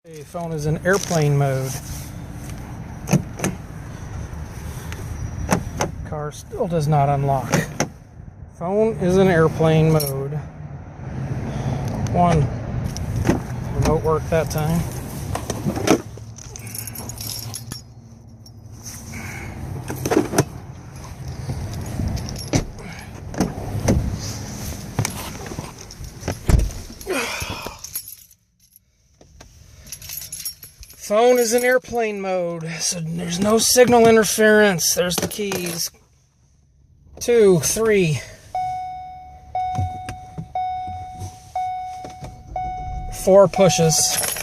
The phone is in airplane mode. Car still does not unlock. Phone is in airplane mode. One. Remote worked that time. Phone is in airplane mode, so there's no signal interference. There's the keys. 2, 3. 4 pushes.